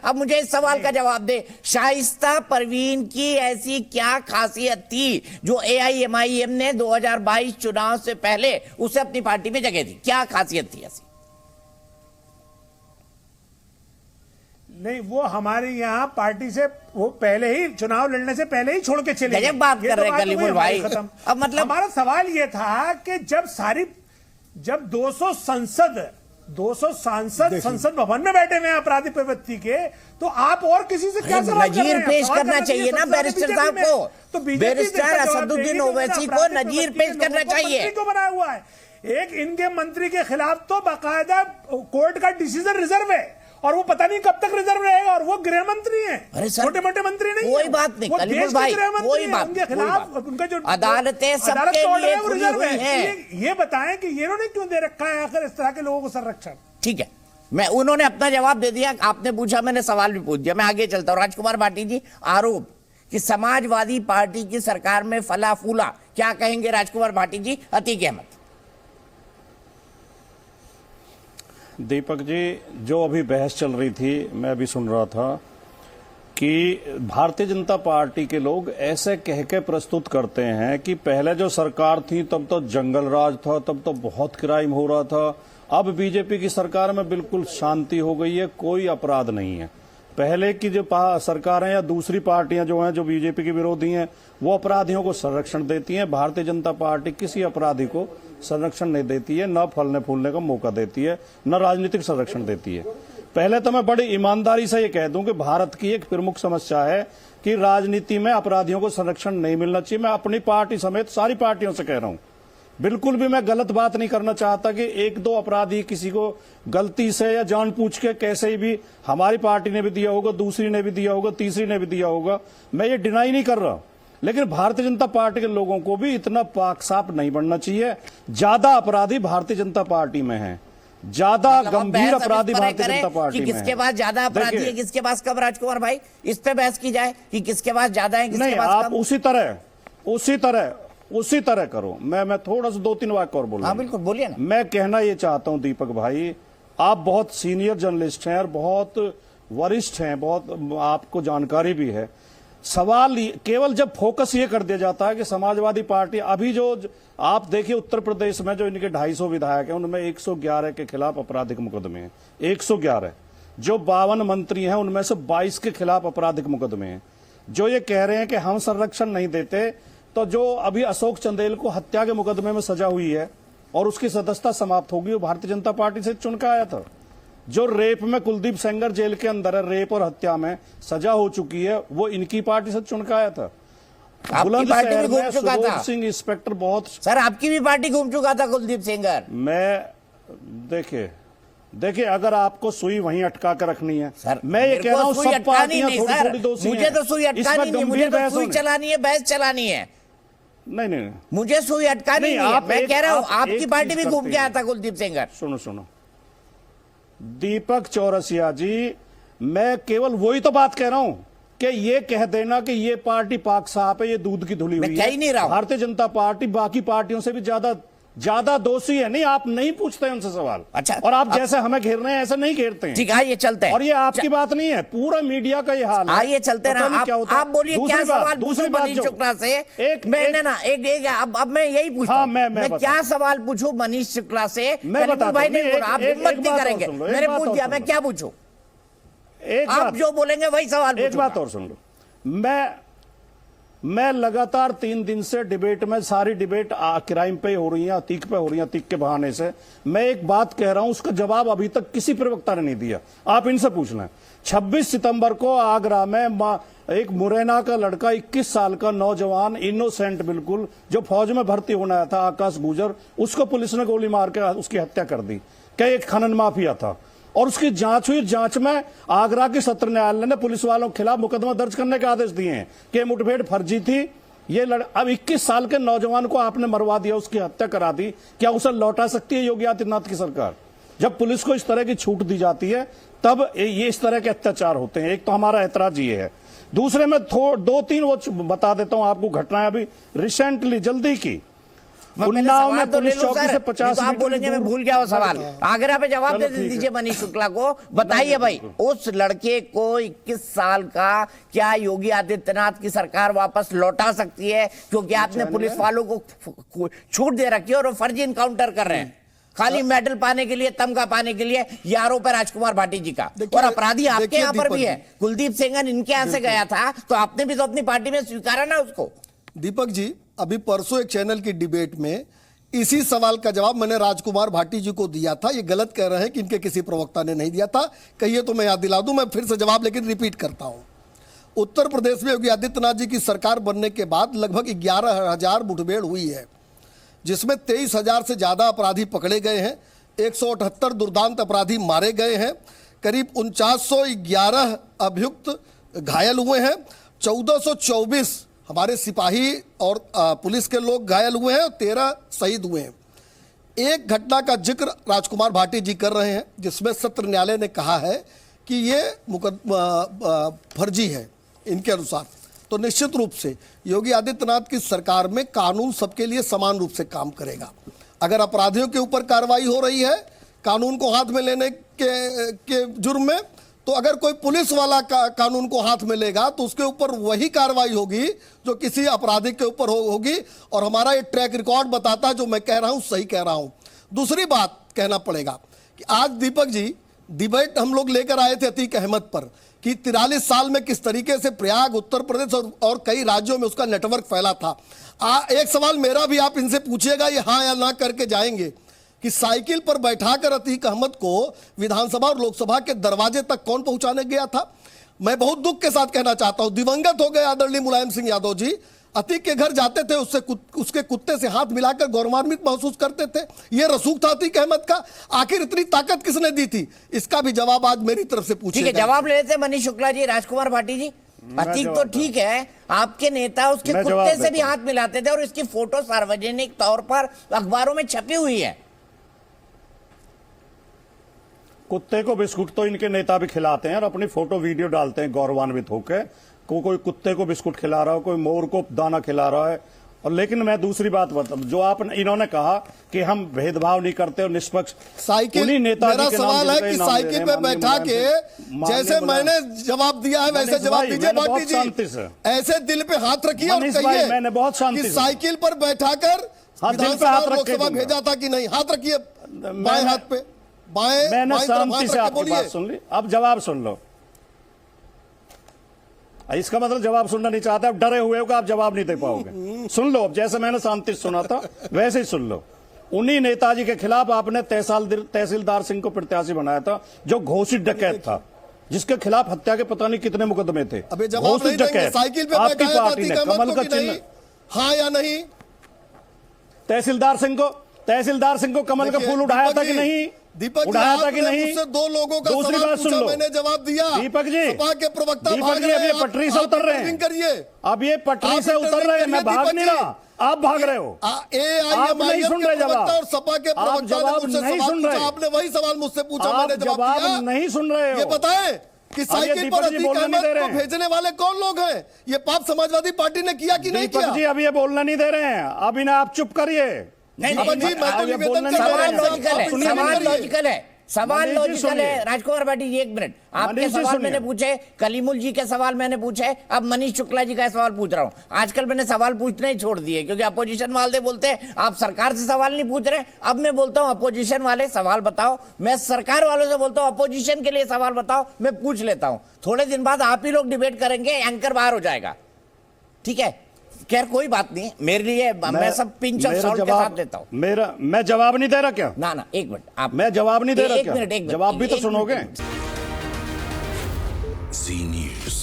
अब मुझे इस सवाल का जवाब दे, शाइस्ता परवीन की ऐसी क्या खासियत थी जो AIMIM ने 2022 चुनाव से पहले उसे अपनी पार्टी में जगह दी? क्या खासियत थी ऐसी? नहीं, वो हमारे यहाँ पार्टी से वो पहले ही चुनाव लड़ने से पहले ही छोड़ के चले गए। बात कर रहे कलीमुल भाई। अब मतलब हमारा सवाल ये था कि जब 200 सांसद संसद भवन में बैठे हुए हैं आपराधिक प्रवृत्ति के, तो आप और किसी से क्या सवाल कर रहे हैं? नजीर पेश करना चाहिए ना बैरिस्टर साहब को, तो बैरिस्टर असदुद्दीन ओवैसी को नजीर पेश करना चाहिए। को बनाया हुआ है एक इनके मंत्री के खिलाफ, तो बाकायदा कोर्ट का डिसीजन रिजर्व है, और वो पता नहीं कब तक रिजर्व रहेगा, और वो गृह मंत्री हैं, छोटे मोटे मंत्री नहीं। कोई बात नहीं कलीमुल भाई, कोई बात उनके खिलाफ उनका जो अदालतें सबके लिए खुली हुई हैं। ये बताएं कि ये उन्होंने क्यों दे रखा है आखिर इस तरह के लोगों को संरक्षण? ठीक है, उन्होंने अपना जवाब दे दिया, आपने पूछा, मैंने सवाल भी पूछ दिया, मैं आगे चलता हूं। राजकुमार भाटी जी, आरोप कि समाजवादी पार्टी की सरकार में फला फूला, क्या कहेंगे राजकुमार भाटी जी? अतीक अहमद। दीपक जी, जो अभी बहस चल रही थी, मैं अभी सुन रहा था कि भारतीय जनता पार्टी के लोग ऐसे कह के प्रस्तुत करते हैं कि पहले जो सरकार थी तब तो जंगल राज था, तब तो बहुत क्राइम हो रहा था, अब बीजेपी की सरकार में बिल्कुल शांति हो गई है, कोई अपराध नहीं है। पहले की जो सरकारें या दूसरी पार्टियां जो हैं, जो बीजेपी के विरोधी हैं, वो अपराधियों को संरक्षण देती हैं। भारतीय जनता पार्टी किसी अपराधी को संरक्षण नहीं देती है, न फलने फूलने का मौका देती है, न राजनीतिक संरक्षण देती है। पहले तो मैं बड़ी ईमानदारी से ये कह दूं कि भारत की एक प्रमुख समस्या है कि राजनीति में अपराधियों को संरक्षण नहीं मिलना चाहिए। मैं अपनी पार्टी समेत सारी पार्टियों से कह रहा हूं, बिल्कुल भी मैं गलत बात नहीं करना चाहता कि एक दो अपराधी किसी को गलती से या जानबूझ के कैसे ही भी, हमारी पार्टी ने भी दिया होगा, दूसरी ने भी दिया होगा, तीसरी ने भी दिया होगा, मैं ये डिनाई नहीं कर रहा। लेकिन भारतीय जनता पार्टी के लोगों को भी इतना पाक साफ नहीं बनना चाहिए। ज्यादा अपराधी भारतीय जनता पार्टी में हैं, ज्यादा गंभीर अपराधी भारतीय जनता पार्टी में हैं। किसके पास ज्यादा अपराधी है, किसके पास कम? राजकुमार भाई, इस पे बहस की जाए कि किसके पास ज्यादा है, किसके पास कम? आप उसी तरह करो। मैं थोड़ा सा 2-3 वाक्य और बोलूं। हाँ बिल्कुल, बोलिए ना। मैं कहना ये चाहता हूं दीपक भाई, आप बहुत सीनियर जर्नलिस्ट हैं और बहुत वरिष्ठ हैं, बहुत आपको जानकारी भी है। सवाल केवल जब फोकस ये कर दिया जाता है कि समाजवादी पार्टी, अभी जो आप देखिए उत्तर प्रदेश में जो इनके 250 विधायक हैं, उनमें 111 के खिलाफ आपराधिक मुकदमे हैं। 111। जो 52 मंत्री हैं उनमें से 22 के खिलाफ आपराधिक मुकदमे हैं। जो ये कह रहे हैं कि हम संरक्षण नहीं देते, तो जो अभी अशोक चंदेल को हत्या के मुकदमे में सजा हुई है और उसकी सदस्यता समाप्त होगी, वो भारतीय जनता पार्टी से चुन के आया था। जो रेप में कुलदीप सेंगर जेल के अंदर है, रेप और हत्या में सजा हो चुकी है, वो इनकी पार्टी से चुन के आया था। आपकी पार्टी भी घूम चुका था सिंह इंस्पेक्टर, बहुत सर आपकी भी पार्टी घूम चुका था कुलदीप सेंगर। मैं देखिए अगर आपको सुई वहीं अटका कर रखनी है, सर मैं ये कह रहा हूं सब पार्टियां थोड़ी दोषी हैं। मुझे तो सुई अटकानी नहीं, मुझे तो सुई चलानी है, बहस चलानी है। नहीं, मुझे सुई अटकानी नहीं है। मैं कह रहा हूं आपकी पार्टी भी घूम के आया था कुलदीप सेंगर। सुनो दीपक चौरसिया जी, मैं केवल वही तो बात कह रहा हूं कि ये कह देना कि ये पार्टी पाक साफ है, ये दूध की धुली हुई है। भारतीय जनता पार्टी बाकी पार्टियों से भी ज्यादा दोषी है। नहीं, आप नहीं पूछते उनसे सवाल। अच्छा, और आप जैसे हमें घेर रहे हैं ऐसे नहीं घेरते हैं। ठीक है, ये चलते हैं। और ये आपकी बात नहीं है, पूरा मीडिया का ये हाल है। आइए चलते हैं। आप बोलिए क्या सवाल पूछूं मनीष शुक्ला से? अब मैं यही पूछता हूं, मैं क्या सवाल पूछूं मनीष शुक्ला से? भाई नहीं बोला, आप हिम्मत नहीं करेंगे। मैंने पूछ दिया, मैं क्या पूछूं? आप जो बोलेंगे वही सवाल। एक बात और सुन लो, मैं लगातार 3 दिन से डिबेट में, सारी डिबेट क्राइम पे हो रही है, अतीक पे हो रही है, अतीक के बहाने से। मैं एक बात कह रहा हूं, उसका जवाब अभी तक किसी प्रवक्ता ने नहीं दिया। आप इनसे पूछना। 26 सितंबर को आगरा में एक मुरैना का लड़का, 21 साल का नौजवान, इनोसेंट बिल्कुल, जो फौज में भर्ती होना आया था, आकाश गुजर, उसको पुलिस ने गोली मार के उसकी हत्या कर दी। क्या एक खनन माफिया था, और उसकी जांच हुई। जांच में आगरा के सत्र न्यायालय ने पुलिस वालों के खिलाफ मुकदमा दर्ज करने के आदेश दिए हैं कि मुठभेड़ फर्जी थी। ये अब 21 साल के नौजवान को आपने मरवा दिया, उसकी हत्या करा दी। क्या उसे लौटा सकती है योगी आदित्यनाथ की सरकार? जब पुलिस को इस तरह की छूट दी जाती है, तब ये इस तरह के अत्याचार होते हैं। एक तो हमारा ऐतराज ये है। दूसरे में 2-3 वो बता देता हूं आपको घटनाएं अभी रिसेंटली जल्दी की। उन्नाव में तो ले पुलिस लो चौकी सर, से 50 तो आप मीटर बोलेंगे मैं दूर- भूल गया वो सवाल। आगरा पे जवाब चलो दे ठीक दीजिए है। मनीष शुक्ला को। बताइए भाई, उस लड़के को 21 साल का क्या योगी आदित्यनाथ की सरकार वापस लौटा सकती है? क्योंकि आपने पुलिस वालों को छूट दे रखी है और वो फर्जी इनकाउंटर कर रहे हैं खाली मेडल पाने के लिए, तमगा पाने के लिए। ये आरोप है राजकुमार भाटी जी का। और अपराधी आपके यहाँ पर भी है। कुलदीप सेंगर इनके यहाँ से गया था, तो आपने भी तो अपनी पार्टी में स्वीकारा ना उसको। दीपक जी, अभी परसों एक चैनल की डिबेट में इसी सवाल का जवाब मैंने राजकुमार भाटी जी को दिया था। ये गलत कह रहे हैं कि इनके किसी प्रवक्ता ने नहीं दिया था। कहिए तो मैं याद दिला दूं, मैं फिर से जवाब लेकिन रिपीट करता हूं। उत्तर प्रदेश में योगी आदित्यनाथ जी की सरकार बनने के बाद लगभग 11,000 मुठभेड़ हुई है, जिसमें 23,000 से ज़्यादा अपराधी पकड़े गए हैं, 178 दुर्दांत अपराधी मारे गए हैं, करीब 4911 अभियुक्त घायल हुए हैं, 1424 हमारे सिपाही और पुलिस के लोग घायल हुए हैं और 13 शहीद हुए हैं। एक घटना का जिक्र राजकुमार भाटी जी कर रहे हैं, जिसमें सत्र न्यायालय ने कहा है कि ये मुकदमा फर्जी है इनके अनुसार। तो निश्चित रूप से योगी आदित्यनाथ की सरकार में कानून सबके लिए समान रूप से काम करेगा। अगर अपराधियों के ऊपर कार्रवाई हो रही है कानून को हाथ में लेने के जुर्म में, तो अगर कोई पुलिस वाला कानून को हाथ में लेगा तो उसके ऊपर वही कार्रवाई होगी जो किसी अपराधी के ऊपर होगी। और हमारा ये ट्रैक रिकॉर्ड बताता है जो मैं कह रहा हूं सही कह रहा हूं। दूसरी बात कहना पड़ेगा कि आज दीपक जी डिबेट हम लोग लेकर आए थे अतीक अहमद पर कि 43 साल में किस तरीके से प्रयाग, उत्तर प्रदेश और कई राज्यों में उसका नेटवर्क फैला था। एक सवाल मेरा भी आप इनसे पूछिएगा, ये हाँ या ना करके जाएंगे कि साइकिल पर बैठाकर अतीक अहमद को विधानसभा और लोकसभा के दरवाजे तक कौन पहुंचाने गया था? मैं बहुत दुख के साथ कहना चाहता हूं, दिवंगत हो गए आदरणीय मुलायम सिंह यादव जी, अतीक के घर जाते थे, उसके कुत्ते से हाथ मिलाकर गौरवान्वित महसूस करते थे। यह रसूख था अतीक अहमद का। आखिर इतनी ताकत किसने दी थी? इसका भी जवाब आज मेरी तरफ से पूछिए। ठीक है, जवाब ले लेते मनीष शुक्ला जी। राजकुमार भाटी जी, अतीक तो ठीक है, आपके नेता उसके कुत्ते से भी हाथ मिलाते थे और इसकी फोटो सार्वजनिक तौर पर अखबारों में छपी हुई है। कुत्ते को बिस्कुट तो इनके नेता भी खिलाते हैं और अपनी फोटो वीडियो डालते हैं गौरवान्वित होकर। कोई कुत्ते को बिस्कुट खिला रहा हो, कोई मोर को दाना खिला रहा है। और लेकिन मैं दूसरी बात बताऊं, जो इन्होंने कहा कि हम भेदभाव नहीं करते और निष्पक्ष, साइकिल, मेरा सवाल है कि साइकिल पे बैठा के जैसे मैंने जवाब दिया है वैसे जवाब दीजिए भाटी जी। ऐसे दिल पे हाथ रखिए और कहिए मैंने बहुत शांति कि साइकिल पर बैठाकर विधानसभा और लोकसभा भेजा था कि नहीं? हाथ रखिए बाएं हाथ पे, मैंने शांति से आपकी बात सुन ली। अब जवाब सुन लो। इसका मतलब जवाब सुनना नहीं चाहते, अब डरे हुए हो कि आप जवाब नहीं दे पाओगे। सुन लो, अब जैसे मैंने शांति से सुना था वैसे ही सुन लो। उन्हीं नेताजी के खिलाफ आपने तहसीलदार सिंह को प्रत्याशी बनाया था, जो घोषित डकैत था, जिसके खिलाफ हत्या के पता नहीं कितने मुकदमे थे। घोषित डकैत, साइकिल पे आपकी पार्टी ने कमल का चिन्ह, हाँ या नहीं? तहसीलदार सिंह को कमल का फूल उठाया था कि नहीं? दीपक उठाया था कि नहीं? मुझसे 2 लोगों का दूसरी सवाल बात सुन पूछा, लो। मैंने जवाब दिया। दीपक जी, सपा के प्रवक्ता दीपक जी, अब ये पटरी से उतर रहे हैं। करिए, अब ये पटरी से उतर रहे हैं, मैं भाग नहीं रहा, आप भाग रहे हो। आप नहीं सुन रहे जवाब, और सपा के आप जवाब नहीं सुन रहे। आपने वही सवाल मुझसे पूछा, आप मैंने जवाब नहीं सुन रहे हो। ये बताएं कि साइकिल पर अतीक अहमद को भेजने वाले कौन लोग हैं? ये पाप समाजवादी पार्टी ने किया कि नहीं किया? दीपक जी, अब ये बोलना नहीं दे रहे हैं, अब इन्हें आप चुप करिए। नहीं, दीपक जी, मैं तो निवेदन कर सवाल रहा हूं, लॉजिकल है, सुनिए, सवाल सुनिए। लॉजिकल है, सवाल लॉजिकल है। राजकुमार भाटी जी, 1 मिनट, आपके सवाल मैंने पूछे, कलीमुल जी के सवाल मैंने पूछे, अब मनीष शुक्ला जी का सवाल पूछ रहा हूं। आजकल मैंने सवाल पूछना ही छोड़ दिए, क्योंकि अपोजिशन वाले बोलते हैं आप सरकार से सवाल नहीं पूछ रहे। अब मैं बोलता हूं अपोजिशन वाले सवाल बताओ, मैं सरकार वालों से बोलता हूं अपोजिशन के लिए सवाल बताओ, मैं पूछ लेता हूं। थोड़े दिन बाद आप ही लोग डिबेट करेंगे, एंकर बाहर हो जाएगा। ठीक है, खैर कोई बात नहीं, मेरे लिए मैं सब पिंच ऑफ सॉल्ट के साथ देता हूं। मैं जवाब नहीं दे रहा क्या? ना 1 मिनट, आप, मैं जवाब नहीं दे रहा क्या? एक मिनट, जवाब भी तो सुनोगे। Zee News.